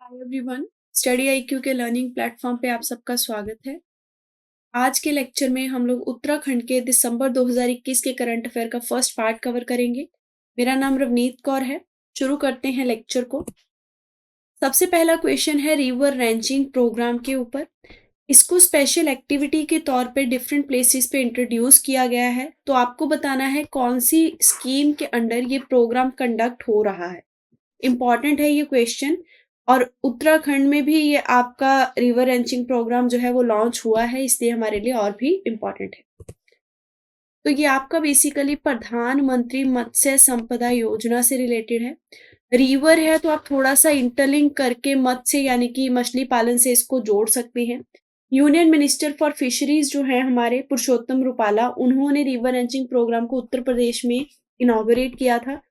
Hi everyone, study IQ के learning platform पे आप सबका स्वागत है। आज के लेक्चर में हम लोग उत्तराखंड के दिसंबर 2021 के करंट अफेयर का फर्स्ट पार्ट कवर करेंगे। मेरा नाम रवनीत कौर है। शुरू करते हैं लेक्चर को। सबसे पहला क्वेश्चन है रिवर रेंचिंग प्रोग्राम के ऊपर। इसको स्पेशल एक्टिविटी के तौर पे डिफरेंट प्लेसेस पे इंट्रोड्यूस किया गया है, तो आपको बताना है कौन सी स्कीम के अंडर ये प्रोग्राम कंडक्ट हो रहा है। इम्पॉर्टेंट है ये क्वेश्चन। और उत्तराखंड में भी ये आपका रिवर रेंचिंग प्रोग्राम जो है वो लॉन्च हुआ है, इसलिए हमारे लिए और भी इम्पॉर्टेंट है। तो ये आपका बेसिकली प्रधानमंत्री मत्स्य संपदा योजना से रिलेटेड है। रिवर है तो आप थोड़ा सा इंटरलिंक करके मत्स्य यानी कि मछली पालन से इसको जोड़ सकते हैं। यूनियन मिनिस्टर फॉर फिशरीज जो है हमारे पुरुषोत्तम रुपाला, उन्होंने रिवर रेंचिंग प्रोग्राम को उत्तर प्रदेश में इनॉग्रेट किया था।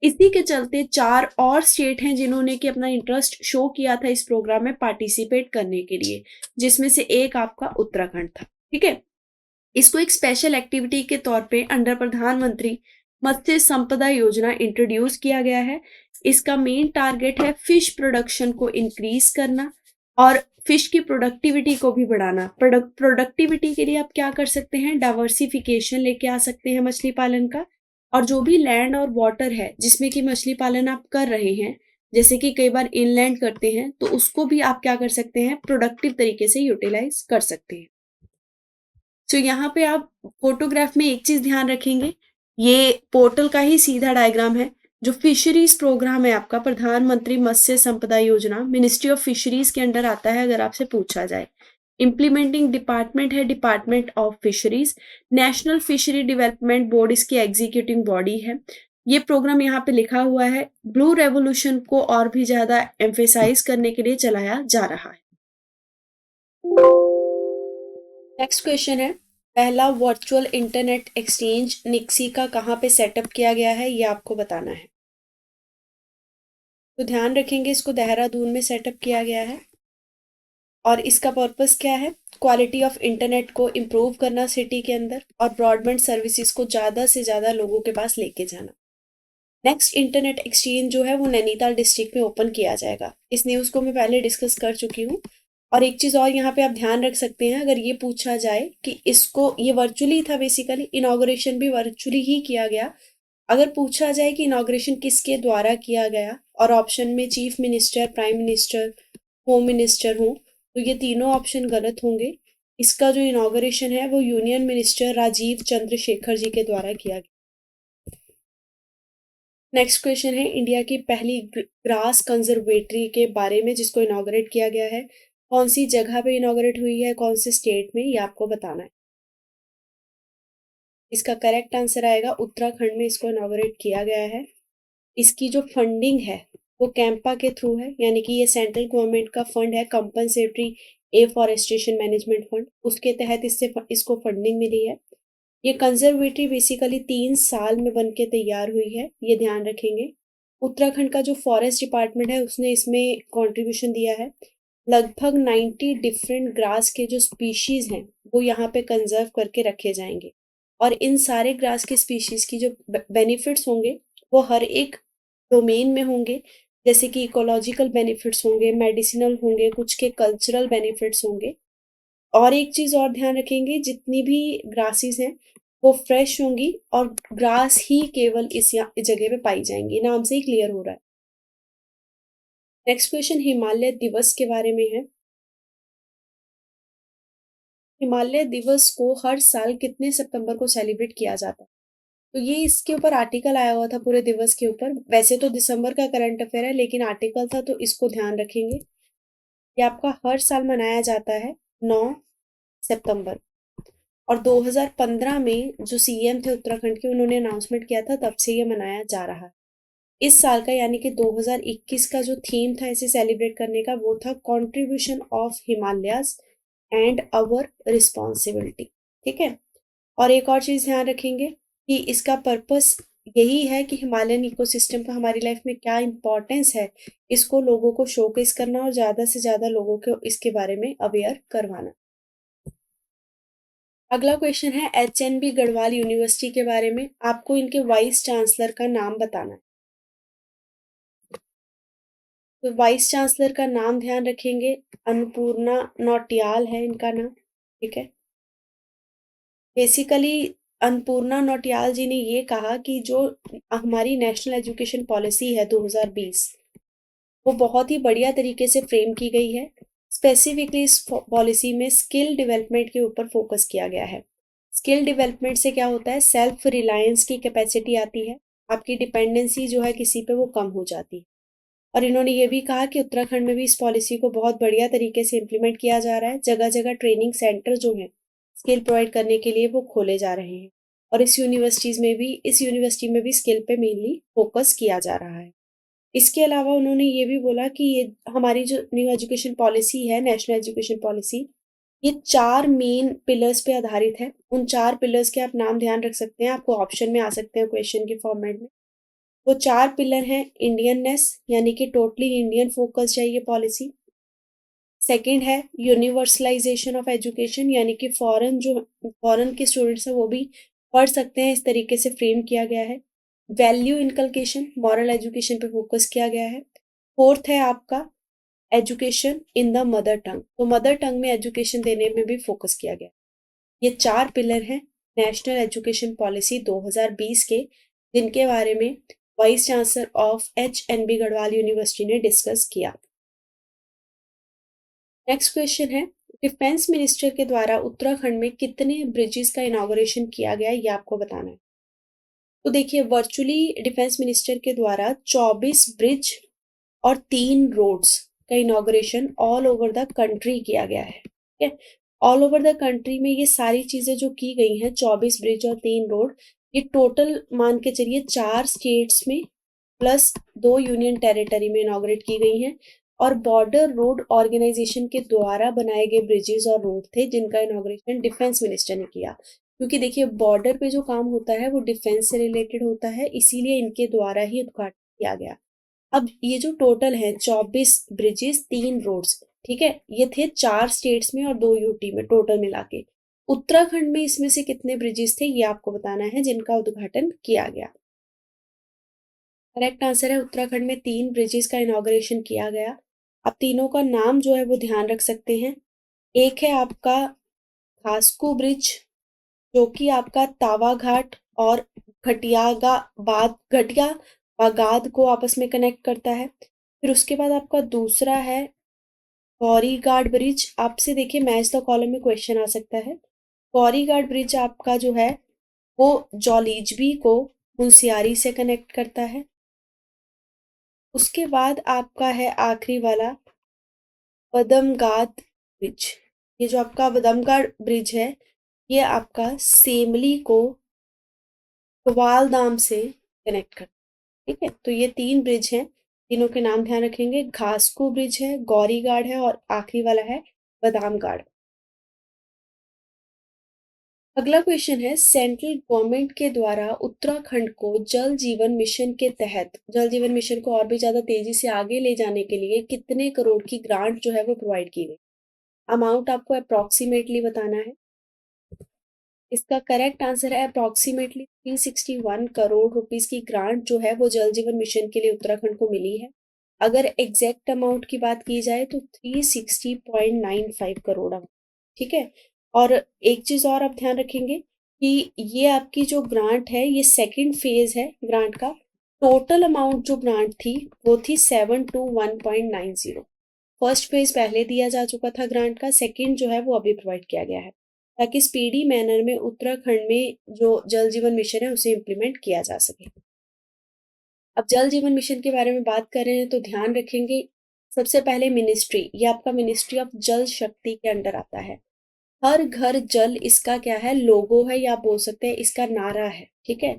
इसी के चलते 4 और स्टेट हैं जिन्होंने कि अपना इंटरेस्ट शो किया था इस प्रोग्राम में पार्टिसिपेट करने के लिए, जिसमें से एक आपका उत्तराखंड था। ठीक है, इसको एक स्पेशल एक्टिविटी के तौर पे अंडर प्रधानमंत्री मत्स्य संपदा योजना इंट्रोड्यूस किया गया है। इसका मेन टारगेट है फिश प्रोडक्शन को इंक्रीज करना और फिश की प्रोडक्टिविटी को भी बढ़ाना। प्रोडक्टिविटी के लिए आप क्या कर सकते हैं, डाइवर्सिफिकेशन लेके आ सकते हैं मछली पालन का। और जो भी लैंड और वाटर है जिसमें कि मछली पालन आप कर रहे हैं, जैसे कि कई बार इनलैंड करते हैं, तो उसको भी आप क्या कर सकते हैं, प्रोडक्टिव तरीके से यूटिलाइज कर सकते हैं। तो यहाँ पे आप फोटोग्राफ में एक चीज ध्यान रखेंगे, ये पोर्टल का ही सीधा डायग्राम है। जो फिशरीज प्रोग्राम है आपका प्रधानमंत्री मत्स्य संपदा योजना, मिनिस्ट्री ऑफ फिशरीज के अंडर आता है अगर आपसे पूछा जाए। इम्प्लीमेंटिंग डिपार्टमेंट है department of fisheries. National fishery development board इसकी एग्जीक्यूटिव बॉडी है। ये प्रोग्राम यहाँ पे लिखा हुआ है, ब्लू रेवोल्यूशन को और भी ज्यादा एम्फेसाइज करने के लिए चलाया जा रहा है। नेक्स्ट क्वेश्चन है, पहला वर्चुअल इंटरनेट एक्सचेंज निक्सी का कहाँ पे सेटअप किया गया है, ये आपको बताना है। तो ध्यान रखेंगे, इसको देहरादून में सेटअप किया गया है और इसका पर्पस क्या है, क्वालिटी ऑफ इंटरनेट को इम्प्रूव करना सिटी के अंदर और ब्रॉडबैंड सर्विसेज को ज़्यादा से ज़्यादा लोगों के पास लेके जाना। नेक्स्ट इंटरनेट एक्सचेंज जो है वो नैनीताल डिस्ट्रिक्ट में ओपन किया जाएगा। इस न्यूज़ को मैं पहले डिस्कस कर चुकी हूँ। और एक चीज़ और यहाँ पे आप ध्यान रख सकते हैं, अगर ये पूछा जाए कि इसको, ये वर्चुअली था, बेसिकली इनॉग्रेशन भी वर्चुअली ही किया गया। अगर पूछा जाए कि इनॉग्रेशन किसके द्वारा किया गया और ऑप्शन में chief minister, prime minister, home minister हो, तो ये तीनों ऑप्शन गलत होंगे। इसका जो इनॉग्रेशन है वो यूनियन मिनिस्टर राजीव चंद्रशेखर जी के द्वारा किया गया। नेक्स्ट क्वेश्चन है, इंडिया की पहली ग्रास कंजर्वेटरी के बारे में जिसको इनॉग्रेट किया गया है, कौन सी जगह पे इनॉग्रेट हुई है, कौन से स्टेट में, ये आपको बताना है। इसका करेक्ट आंसर आएगा उत्तराखंड में इसको इनॉग्रेट किया गया है। इसकी जो फंडिंग है वो कैंपा के थ्रू है, यानी कि ये सेंट्रल गवर्नमेंट का फंड है, कंपनसेटरी एफॉरेस्टेशन मैनेजमेंट फंड, उसके तहत इसको फंडिंग मिली है। ये कंजर्वेटरी बेसिकली 3 साल में बन के तैयार हुई है, ये ध्यान रखेंगे। उत्तराखंड का जो फॉरेस्ट डिपार्टमेंट है उसने इसमें कंट्रीब्यूशन दिया है। लगभग 90 डिफरेंट ग्रास के जो स्पीशीज हैं वो यहाँ पे कंजर्व करके रखे जाएंगे। और इन सारे ग्रास के स्पीशीज की जो बेनिफिट्स होंगे वो हर एक डोमेन में होंगे, जैसे कि इकोलॉजिकल बेनिफिट्स होंगे, मेडिसिनल होंगे, कुछ के कल्चरल बेनिफिट्स होंगे। और एक चीज और ध्यान रखेंगे, जितनी भी ग्रासेस हैं वो फ्रेश होंगी और ग्रास ही केवल इस जगह पे पाई जाएंगी, नाम से ही क्लियर हो रहा है। नेक्स्ट क्वेश्चन हिमालय दिवस के बारे में है। हिमालय दिवस को हर साल कितने सितंबर को सेलिब्रेट किया जाता है, तो ये इसके ऊपर आर्टिकल आया हुआ था पूरे दिवस के ऊपर। वैसे तो दिसंबर का करंट अफेयर है लेकिन आर्टिकल था तो इसको ध्यान रखेंगे। ये आपका हर साल मनाया जाता है 9 सितंबर। और 2015 में जो सीएम थे उत्तराखंड के, उन्होंने अनाउंसमेंट किया था, तब से ये मनाया जा रहा है। इस साल का यानी कि 2021 का जो थीम था इसे सेलिब्रेट करने का, वो था contribution of Himalayas and our responsibility. ठीक है, और एक और चीज ध्यान रखेंगे कि इसका पर्पस यही है कि हिमालयन इकोसिस्टम का हमारी लाइफ में क्या इंपॉर्टेंस है, इसको लोगों को शोकेस करना और ज्यादा से ज्यादा लोगों को इसके बारे में अवेयर करवाना। अगला क्वेश्चन है एचएनबी गढ़वाल यूनिवर्सिटी के बारे में, आपको इनके वाइस चांसलर का नाम बताना है। तो वाइस चांसलर का नाम ध्यान रखेंगे, अन्नपूर्णा नौटियाल है इनका नाम, ठीक है। बेसिकली अन्नपूर्णा नौटियाल जी ने ये कहा कि जो हमारी नेशनल एजुकेशन पॉलिसी है 2020, वो बहुत ही बढ़िया तरीके से फ्रेम की गई है। स्पेसिफिकली इस पॉलिसी में स्किल डेवलपमेंट के ऊपर फोकस किया गया है। स्किल डेवलपमेंट से क्या होता है, सेल्फ रिलायंस की कैपेसिटी आती है, आपकी डिपेंडेंसी जो है किसी पे वो कम हो जाती है। और इन्होंने ये भी कहा कि उत्तराखंड में भी इस पॉलिसी को बहुत बढ़िया तरीके से इम्प्लीमेंट किया जा रहा है। जगह जगह ट्रेनिंग सेंटर जो हैं स्किल प्रोवाइड करने के लिए वो खोले जा रहे हैं, और इस यूनिवर्सिटी में भी स्किल पे मेनली फोकस किया जा रहा है। इसके अलावा उन्होंने ये भी बोला कि ये हमारी जो न्यू एजुकेशन पॉलिसी है, नेशनल एजुकेशन पॉलिसी, ये 4 मेन पिलर्स पे आधारित है। उन 4 पिलर्स के आप नाम ध्यान रख सकते हैं, आपको ऑप्शन में आ सकते हैं क्वेश्चन के फॉर्मेट में। वो 4 पिलर हैं, इंडियननेस, यानी कि टोटली इंडियन फोकस्ड है ये पॉलिसी। सेकंड है यूनिवर्सलाइजेशन ऑफ एजुकेशन, यानी कि फॉरेन के स्टूडेंट्स हैं वो भी पढ़ सकते हैं, इस तरीके से फ्रेम किया गया है। वैल्यू इनकलकेशन, मॉरल एजुकेशन पे फोकस किया गया है। फोर्थ है आपका education in the mother tongue, तो मदर टंग में एजुकेशन देने में भी फोकस किया गया। ये 4 पिलर हैं नेशनल एजुकेशन पॉलिसी 2020 के, जिनके बारे में vice chancellor of HNB Garhwal university ने डिस्कस किया। नेक्स्ट क्वेश्चन है, डिफेंस मिनिस्टर के द्वारा उत्तराखंड में कितने ब्रिजेस का इनॉग्रेशन किया गया, ये आपको बताना है। तो देखिए, वर्चुअली डिफेंस मिनिस्टर के द्वारा 24 ब्रिज और 3 रोड्स का inauguration all over the country किया गया है, ठीक है। ऑल ओवर द कंट्री में ये सारी चीजें जो की गई हैं, 24 ब्रिज और 3 रोड, ये टोटल मान के चलिए 4 स्टेट्स में प्लस 2 यूनियन टेरिटरी में इनॉग्रेट की गई हैं। और बॉर्डर रोड ऑर्गेनाइजेशन के द्वारा बनाए गए ब्रिजेस और रोड थे, जिनका इनॉग्रेशन डिफेंस मिनिस्टर ने किया। क्योंकि देखिए, बॉर्डर पे जो काम होता है वो डिफेंस से रिलेटेड होता है, इसीलिए इनके द्वारा ही उद्घाटन किया गया। अब ये जो टोटल है 24 ब्रिजेस 3 रोड्स, ठीक है, ये थे 4 स्टेट्स में और 2 यूटी में टोटल मिला के। उत्तराखंड में इसमें से कितने ब्रिजेस थे ये आपको बताना है जिनका उद्घाटन किया गया। करेक्ट आंसर है, उत्तराखंड में 3 ब्रिजेस का इनॉग्रेशन किया गया। अब तीनों का नाम जो है वो ध्यान रख सकते हैं। एक है आपका खासकू ब्रिज, जो कि आपका तावा घाट और घटिया बागाद को आपस में कनेक्ट करता है। फिर उसके बाद आपका दूसरा है गौरी घाट ब्रिज। आपसे देखिए मैच द कॉलम में क्वेश्चन आ सकता है। गौरी घाट ब्रिज आपका जो है वो जौलीजबी को मुनस्यारी से कनेक्ट करता है। उसके बाद आपका है आखिरी वाला बदमगाद ब्रिज। ये जो आपका बदमगाड ब्रिज है, ये आपका सेमली को ग्वालदाम से कनेक्ट करता है, ठीक है। तो ये 3 ब्रिज हैं, तीनों के नाम ध्यान रखेंगे। घासकू ब्रिज है, गौरी गार्ड है और आखिरी वाला है बादाम गार्ड। अगला क्वेश्चन है, सेंट्रल गवर्नमेंट के द्वारा उत्तराखंड को जल जीवन मिशन के तहत जल जीवन मिशन को और भी ज्यादा तेजी से आगे ले जाने के लिए कितने करोड़ की ग्रांट जो है वो प्रोवाइड की गई। अमाउंट आपको अप्रोक्सीमेटली बताना है। इसका करेक्ट आंसर है अप्रोक्सीमेटली 361 करोड़ रुपीस की ग्रांट जो है वो जल जीवन मिशन के लिए उत्तराखंड को मिली है। अगर एग्जैक्ट अमाउंट की बात की जाए तो 360.95 करोड़, ठीक है। और एक चीज और आप ध्यान रखेंगे कि ये आपकी जो ग्रांट है ये सेकंड फेज है ग्रांट का। टोटल अमाउंट जो ग्रांट थी वो थी 721.90। फर्स्ट फेज पहले दिया जा चुका था ग्रांट का, सेकंड जो है वो अभी प्रोवाइड किया गया है, ताकि स्पीडी मैनर में उत्तराखंड में जो जल जीवन मिशन है उसे इम्प्लीमेंट किया जा सके। अब जल जीवन मिशन के बारे में बात कर रहे हैं तो ध्यान रखेंगे, सबसे पहले मिनिस्ट्री, ये आपका मिनिस्ट्री ऑफ जल शक्ति के अंडर आता है। हर घर जल इसका क्या है, लोगो है, या आप बोल सकते हैं इसका नारा है, ठीक है।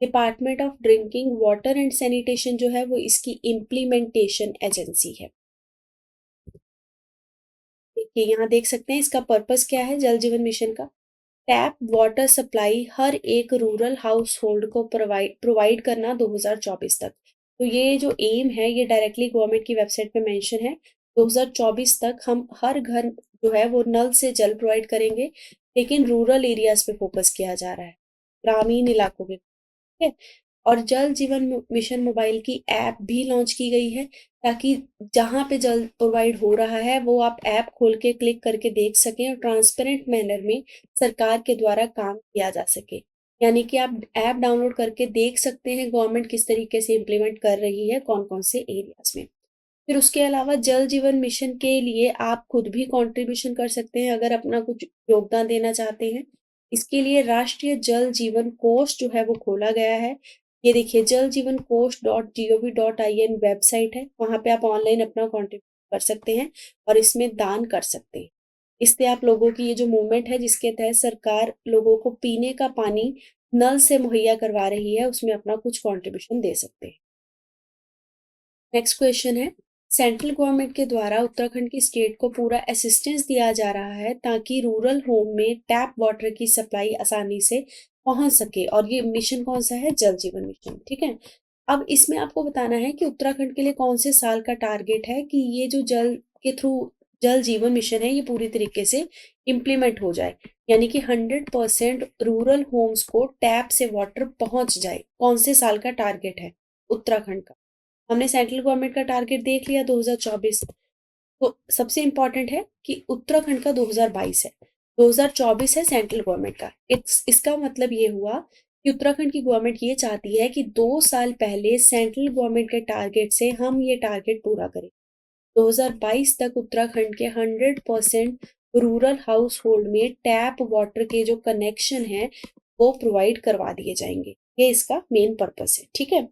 Department of drinking water and sanitation जो है वो इसकी इम्प्लीमेंटेशन एजेंसी है। देखिए यहाँ देख सकते हैं इसका पर्पस क्या है जल जीवन मिशन का। टैप वाटर सप्लाई हर एक रूरल हाउस होल्ड को प्रोवाइड करना 2024 तक। तो ये जो एम है ये डायरेक्टली गवर्नमेंट की वेबसाइट पे मेंशन है। 2024 तक हम हर घर जो है वो नल से जल प्रोवाइड करेंगे, लेकिन रूरल एरियाज पे फोकस किया जा रहा है, ग्रामीण इलाकों के, ठीक है। और जल जीवन मिशन मोबाइल की ऐप भी लॉन्च की गई है, ताकि जहाँ पे जल प्रोवाइड हो रहा है वो आप ऐप खोल के क्लिक करके देख सकें और ट्रांसपेरेंट मैनर में सरकार के द्वारा काम किया जा सके। यानी कि आप ऐप डाउनलोड करके देख सकते हैं गवर्नमेंट किस तरीके से इम्प्लीमेंट कर रही है कौन-कौन से एरियाज़ में। फिर उसके अलावा जल जीवन मिशन के लिए आप खुद भी कंट्रीब्यूशन कर सकते हैं अगर अपना कुछ योगदान देना चाहते हैं। इसके लिए राष्ट्रीय जल जीवन कोष जो है वो खोला गया है। ये देखिए जल जीवन कोष .gov.in वेबसाइट है, वहाँ पे आप ऑनलाइन अपना कंट्रीब्यूट कर सकते हैं और इसमें दान कर सकते हैं। इससे आप लोगों की ये जो मूवमेंट है जिसके तहत सरकार लोगों को पीने का पानी नल से मुहैया करवा रही है, उसमें अपना कुछ कंट्रीब्यूशन दे सकते हैं। नेक्स्ट क्वेश्चन है, सेंट्रल गवर्नमेंट के द्वारा उत्तराखंड की स्टेट को पूरा असिस्टेंस दिया जा रहा है ताकि रूरल होम में टैप वाटर की सप्लाई आसानी से पहुंच सके, और ये मिशन कौन सा है? जल जीवन मिशन। ठीक है, अब इसमें आपको बताना है कि उत्तराखंड के लिए कौन से साल का टारगेट है कि ये जो जल के थ्रू जल जीवन मिशन है ये पूरी तरीके से इम्प्लीमेंट हो जाए, यानी कि 100% रूरल होम्स को टैप से वाटर पहुंच जाए। कौन से साल का टारगेट है उत्तराखंड का? हमने सेंट्रल गवर्नमेंट का टारगेट देख लिया 2024। तो सबसे इम्पोर्टेंट है कि उत्तराखंड का 2022 है, 2024 है सेंट्रल गवर्नमेंट का। इसका मतलब ये हुआ कि उत्तराखंड की गवर्नमेंट ये चाहती है कि 2 साल पहले सेंट्रल गवर्नमेंट के टारगेट से हम ये टारगेट पूरा करें। 2022 तक उत्तराखंड के 100% रूरल हाउस होल्ड में टैप वाटर के जो कनेक्शन है वो प्रोवाइड करवा दिए जाएंगे। ये इसका मेन पर्पस है। ठीक है,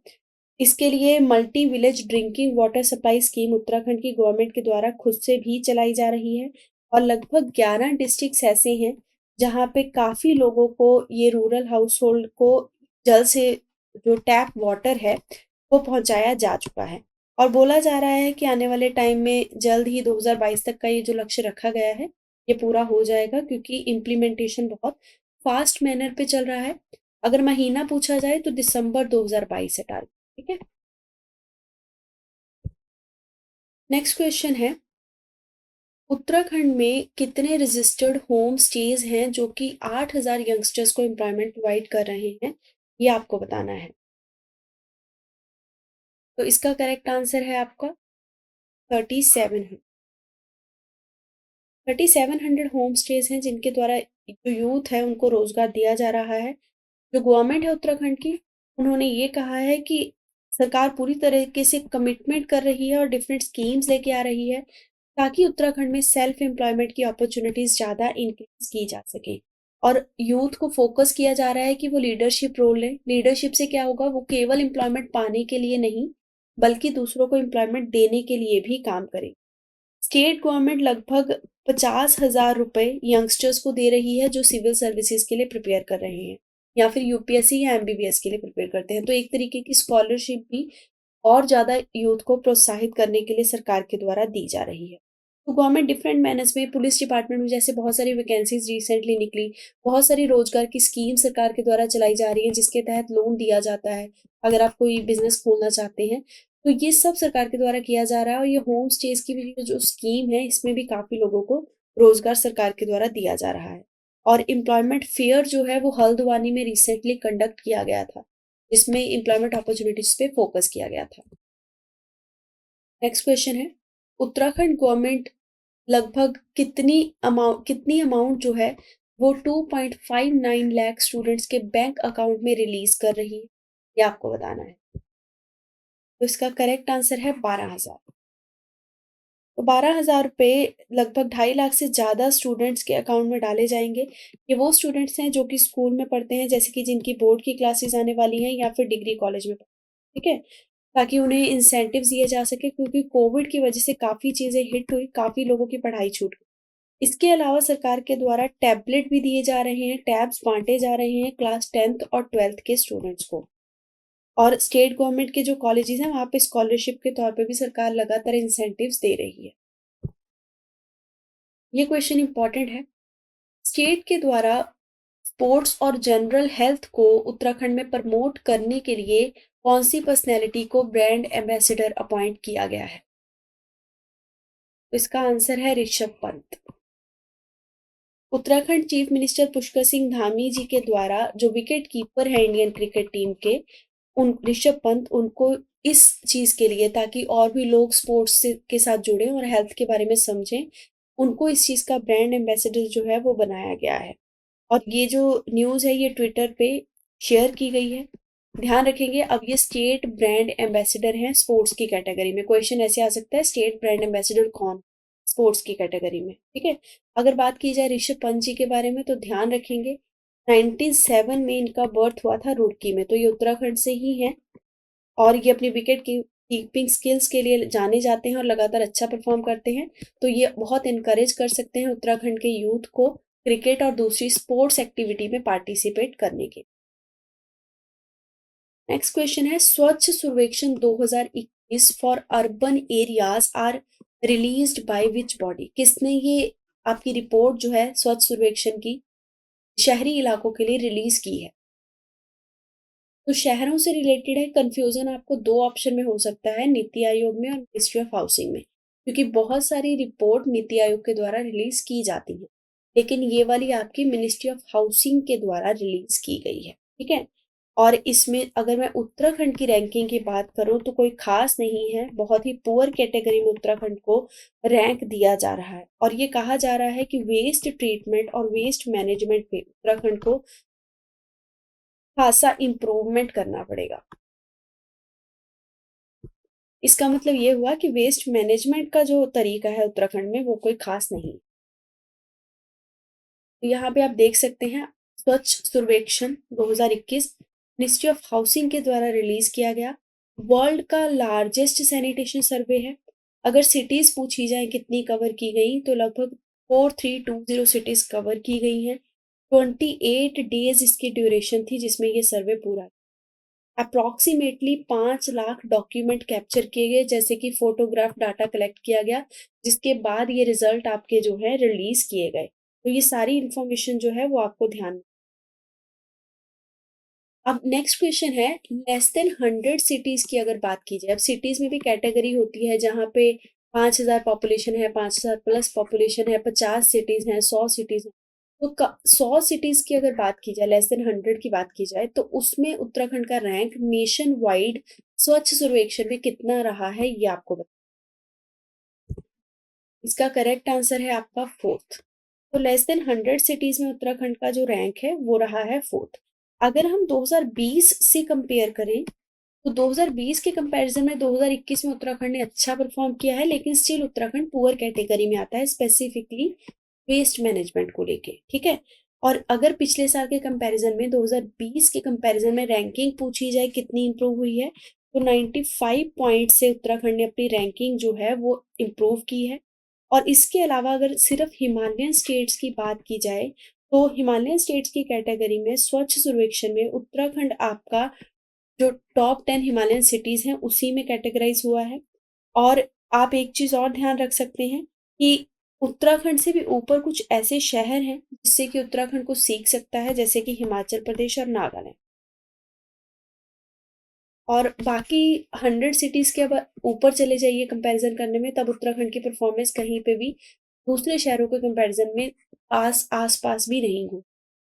इसके लिए multi village drinking water supply scheme Uttarakhand की गवर्नमेंट के द्वारा खुद से भी चलाई जा रही है, और लगभग 11 डिस्ट्रिक्ट्स ऐसे हैं जहाँ पे काफ़ी लोगों को ये रूरल हाउस होल्ड को जल से जो टैप वाटर है वो पहुंचाया जा चुका है। और बोला जा रहा है कि आने वाले टाइम में जल्द ही 2022 तक का ये जो लक्ष्य रखा गया है ये पूरा हो जाएगा, क्योंकि इम्प्लीमेंटेशन बहुत फास्ट मैनर पे चल रहा है। अगर महीना पूछा जाए तो दिसंबर 2022 है टारगेट। ठीक है, नेक्स्ट क्वेश्चन है, उत्तराखंड में कितने रजिस्टर्ड होम स्टेज हैं जो कि 8,000 यंगस्टर्स को एम्प्लॉयमेंट प्रोवाइड कर रहे हैं? ये आपको बताना है। तो इसका करेक्ट आंसर है आपका 3700। 3700 होम स्टेज हैं जिनके द्वारा जो यूथ है उनको रोजगार दिया जा रहा है। जो गवर्नमेंट है उत्तराखंड की, उन्होंने ये कहा है कि सरकार पूरी तरीके से कमिटमेंट कर रही है और डिफरेंट स्कीम्स लेके आ रही है ताकि उत्तराखंड में सेल्फ एम्प्लॉयमेंट की अपॉर्चुनिटीज ज़्यादा इंक्रीज की जा सके। और यूथ को फोकस किया जा रहा है कि वो लीडरशिप रोल लें। लीडरशिप से क्या होगा, वो केवल एम्प्लॉयमेंट पाने के लिए नहीं बल्कि दूसरों को एम्प्लॉयमेंट देने के लिए भी काम करें। स्टेट गवर्नमेंट लगभग 50,000 रुपए यंगस्टर्स को दे रही है जो सिविल सर्विसेज के लिए प्रिपेयर कर रहे हैं या फिर यूपीएससी या एमबीबीएस के लिए प्रिपेयर करते हैं। तो एक तरीके की स्कॉलरशिप भी और ज़्यादा यूथ को प्रोत्साहित करने के लिए सरकार के द्वारा दी जा रही है। तो गवर्नमेंट डिफरेंट मैनर्स में, पुलिस डिपार्टमेंट में जैसे बहुत सारी वैकेंसीज रिसेंटली निकली, बहुत सारी रोजगार की स्कीम सरकार के द्वारा चलाई जा रही है जिसके तहत लोन दिया जाता है अगर आप कोई बिजनेस खोलना चाहते हैं। तो ये सब सरकार के द्वारा किया जा रहा है, और ये होम स्टेज की भी जो स्कीम है इसमें भी काफ़ी लोगों को रोजगार सरकार के द्वारा दिया जा रहा है। और एम्प्लॉयमेंट फेयर जो है वो हल्द्वानी में रिसेंटली कंडक्ट किया गया था जिसमें एम्प्लॉयमेंट अपॉर्चुनिटीज पे फोकस किया गया था। नेक्स्ट क्वेश्चन है, उत्तराखंड गवर्नमेंट लगभग कितनी अमाउंट जो है वो 2.59 लाख स्टूडेंट्स के बैंक अकाउंट में रिलीज कर रही है? ये आपको बताना है। तो इसका करेक्ट आंसर है 12,000। तो 12,000 रुपये लगभग 2.5 लाख से ज़्यादा स्टूडेंट्स के अकाउंट में डाले जाएंगे। ये वो स्टूडेंट्स हैं जो कि स्कूल में पढ़ते हैं, जैसे कि जिनकी बोर्ड की क्लासेस आने वाली हैं या फिर डिग्री कॉलेज में। ठीक है, ताकि उन्हें इंसेंटिव्स दिए जा सके, क्योंकि कोविड की वजह से काफ़ी चीज़ें हिट हुई, काफ़ी लोगों की पढ़ाई छूट गई। इसके अलावा सरकार के द्वारा टैबलेट भी दिए जा रहे हैं, टैब्स बांटे जा रहे हैं क्लास 10th और 12th के स्टूडेंट्स को। और स्टेट गवर्नमेंट के जो कॉलेजेस हैं वहाँ पे स्कॉलरशिप के तौर पे भी सरकार लगातार इंसेंटिव्स दे रही है। ये क्वेश्चन इंपॉर्टेंट है, स्टेट के द्वारा स्पोर्ट्स और जनरल हेल्थ को उत्तराखंड में प्रमोट करने के लिए कौन सी पर्सनैलिटी को ब्रांड एम्बेसडर अपॉइंट किया गया है? तो इसका आंसर है ऋषभ पंत। उत्तराखंड चीफ मिनिस्टर पुष्कर सिंह धामी जी के द्वारा जो विकेट कीपर है इंडियन क्रिकेट टीम के, उन ऋषभ पंत उनको इस चीज़ के लिए, ताकि और भी लोग स्पोर्ट्स से के साथ जुड़ें और हेल्थ के बारे में समझें, उनको इस चीज़ का ब्रांड एम्बेसडर जो है वो बनाया गया है। और ये जो न्यूज़ है ये ट्विटर पे शेयर की गई है। ध्यान रखेंगे, अब ये स्टेट ब्रांड एम्बेसडर हैं स्पोर्ट्स की कैटेगरी में। क्वेश्चन ऐसे आ सकता है, स्टेट ब्रांड एम्बेसडर कौन स्पोर्ट्स की कैटेगरी में, ठीक है। अगर बात की जाए ऋषभ पंत जी के बारे में तो ध्यान रखेंगे 1907 में इनका बर्थ हुआ था रुड़की में, तो ये उत्तराखंड से ही है। और ये अपनी विकेट कीपिंग स्किल्स के लिए जाने जाते हैं और लगातार अच्छा परफॉर्म करते हैं। तो ये बहुत इनकरेज कर सकते हैं उत्तराखंड के यूथ को क्रिकेट और दूसरी स्पोर्ट्स एक्टिविटी में पार्टिसिपेट करने के। नेक्स्ट क्वेश्चन है, Swachh Survekshan 2021 for urban areas are released by which body? किसने ये आपकी रिपोर्ट जो है स्वच्छ सर्वेक्षण की शहरी इलाकों के लिए रिलीज की है? तो शहरों से रिलेटेड है, कंफ्यूजन आपको दो ऑप्शन में हो सकता है, नीति आयोग में और मिनिस्ट्री ऑफ हाउसिंग में, क्योंकि बहुत सारी रिपोर्ट नीति आयोग के द्वारा रिलीज की जाती है, लेकिन ये वाली आपकी मिनिस्ट्री ऑफ हाउसिंग के द्वारा रिलीज की गई है, ठीक है। और इसमें अगर मैं उत्तराखंड की रैंकिंग की बात करूं तो कोई खास नहीं है, बहुत ही पुअर कैटेगरी में उत्तराखंड को रैंक दिया जा रहा है। और ये कहा जा रहा है कि वेस्ट ट्रीटमेंट और वेस्ट मैनेजमेंट पे उत्तराखंड को खासा इम्प्रूवमेंट करना पड़ेगा। इसका मतलब ये हुआ कि वेस्ट मैनेजमेंट का जो तरीका है उत्तराखंड में वो कोई खास नहीं। तो यहाँ पे आप देख सकते हैं, स्वच्छ सर्वेक्षण 2021 मिनिस्ट्री ऑफ हाउसिंग के द्वारा रिलीज किया गया वर्ल्ड का लार्जेस्ट सैनिटेशन सर्वे है। अगर सिटीज पूछी जाए कितनी कवर की गई तो लगभग 4320 सिटीज कवर की गई हैं। 28 डेज इसकी ड्यूरेशन थी जिसमें ये सर्वे पूरा। अप्रॉक्सीमेटली 5 लाख डॉक्यूमेंट कैप्चर किए गए, जैसे कि फोटोग्राफ डाटा कलेक्ट किया गया, जिसके बाद ये रिजल्ट आपके जो है रिलीज किए गए। तो ये सारी इंफॉर्मेशन जो है वो आपको ध्यान। अब नेक्स्ट क्वेश्चन है, लेस देन 100 सिटीज की अगर बात की जाए, अब सिटीज में भी कैटेगरी होती है जहाँ पे 5,000 पॉपुलेशन है, 5,000 प्लस पॉपुलेशन है, 50 सिटीज हैं, 100 सिटीज हैं। तो 100 सिटीज की अगर बात की जाए, लेस देन 100 की बात की जाए, तो उसमें उत्तराखंड का रैंक नेशन वाइड स्वच्छ सर्वेक्षण में कितना रहा है ये आपको बता। इसका करेक्ट आंसर है आपका फोर्थ। तो लेस देन 100 सिटीज में उत्तराखंड का जो रैंक है वो रहा है फोर्थ। अगर हम 2020 से कंपेयर करें तो 2020 के कंपैरिजन में 2021 में उत्तराखंड ने अच्छा परफॉर्म किया है, लेकिन स्टिल उत्तराखंड पुअर कैटेगरी में आता है, स्पेसिफिकली वेस्ट मैनेजमेंट को लेके, ठीक है। और अगर पिछले साल के कंपैरिजन में 2020 के कंपैरिजन में रैंकिंग पूछी जाए कितनी इंप्रूव हुई है, तो 95 पॉइंट से उत्तराखंड ने अपनी रैंकिंग जो है वो इम्प्रूव की है। और इसके अलावा अगर सिर्फ हिमालयन स्टेट्स की बात की जाए तो हिमालयन स्टेट्स की कैटेगरी में स्वच्छ सर्वेक्षण में उत्तराखंड आपका जो टॉप 10 हिमालयन सिटीज हैं उसी में कैटेगराइज हुआ है। और आप एक चीज और ध्यान रख सकते हैं कि उत्तराखंड से भी ऊपर कुछ ऐसे शहर हैं जिससे कि उत्तराखंड को सीख सकता है, जैसे कि हिमाचल प्रदेश और नागालैंड। और बाकी 100 सिटीज के अब ऊपर चले जाइए कंपैरिजन करने में, तब उत्तराखंड की परफॉर्मेंस कहीं पे भी दूसरे शहरों के कंपैरिजन में आस पास भी नहीं हुई।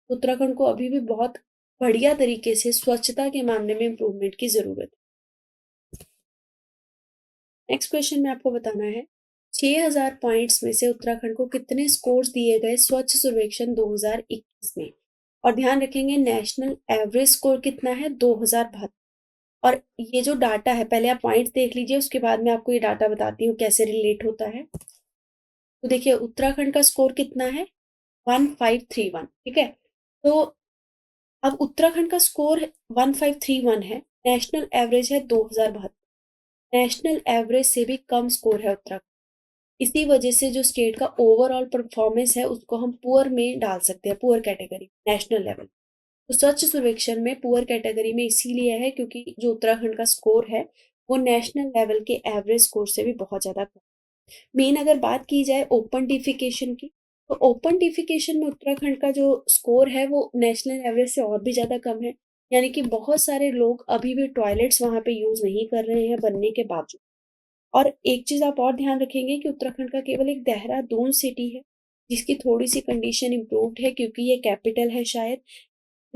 उत्तराखंड को अभी भी बहुत बढ़िया तरीके से स्वच्छता के मामले में इम्प्रूवमेंट की जरूरत है। नेक्स्ट क्वेश्चन में आपको बताना है, 6000 पॉइंट्स में से उत्तराखंड को कितने स्कोर्स दिए गए स्वच्छ सर्वेक्षण 2021 में? और ध्यान रखेंगे नेशनल एवरेज स्कोर कितना है, 2072। और ये जो डाटा है, पहले आप पॉइंट्स देख लीजिए, उसके बाद मैं आपको ये डाटा बताती हूँ कैसे रिलेट होता है। तो देखिए उत्तराखंड का स्कोर कितना है, 1531, ठीक है। तो अब उत्तराखंड का स्कोर 1531 है, नेशनल एवरेज है 2072। नेशनल एवरेज से भी कम स्कोर है उत्तराखंड। इसी वजह से जो स्टेट का ओवरऑल परफॉर्मेंस है उसको हम पुअर में डाल सकते हैं, पुअर कैटेगरी नेशनल लेवल। तो स्वच्छ सर्वेक्षण में पुअर कैटेगरी में इसीलिए है क्योंकि जो उत्तराखंड का स्कोर है वो नेशनल लेवल के एवरेज स्कोर से भी बहुत ज्यादा कम। मेन अगर बात की जाए ओपन डिफिकेशन की, तो ओपन डिफिकेशन में उत्तराखंड का जो स्कोर है वो नेशनल एवरेज से और भी ज्यादा कम है। यानी कि बहुत सारे लोग अभी भी टॉयलेट्स वहां पे यूज नहीं कर रहे हैं बनने के बावजूद। और एक चीज आप और ध्यान रखेंगे कि उत्तराखंड का केवल एक देहरादून सिटी है जिसकी थोड़ी सी कंडीशन इम्प्रूव्ड है क्योंकि ये कैपिटल है शायद,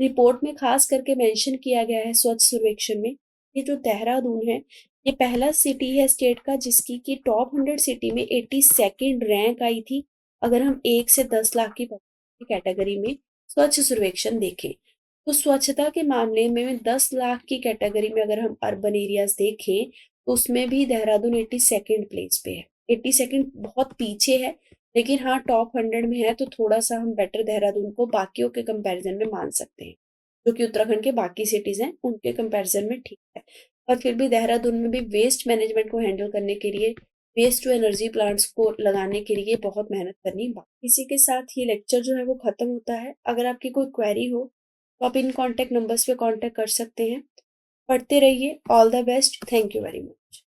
रिपोर्ट में खास करके मेंशन किया गया है स्वच्छ सर्वेक्षण में, ये जो देहरादून है, ये पहला सिटी है स्टेट का जिसकी कि टॉप 100 सिटी में 82nd रैंक आई थी, अगर हम 1 से 10 लाख की कैटेगरी में स्वच्छ सर्वेक्षण देखें। तो स्वच्छता के मामले में 10 लाख की कैटेगरी में अगर हम अर्बन एरियाज देखें, तो उसमें भी देहरादून 82nd प्लेस पे है। 82nd बहुत पीछे है, लेकिन हाँ टॉप 100 में है, तो थोड़ा-सा हम बेटर देहरादून को बाकियों के कंपैरिज़न में मान सकते हैं। जो कि उत्तराखंड के बाकी सिटीज़ हैं, उनके कंपैरिज़न में ठीक है। पर फिर भी देहरादून में भी वेस्ट मैनेजमेंट को हैंडल करने के लिए, वेस्ट टू एनर्जी प्लांट्स को लगाने के लिए बहुत मेहनत करनी बाकी। इसी के साथ ये लेक्चर जो है वो खत्म होता है। अगर आपकी कोई क्वेरी हो, तो आप इन कॉन्टैक्ट नंबर्स पे कॉन्टैक्ट कर सकते हैं। पढ़ते रहिए। All the best. Thank you very much.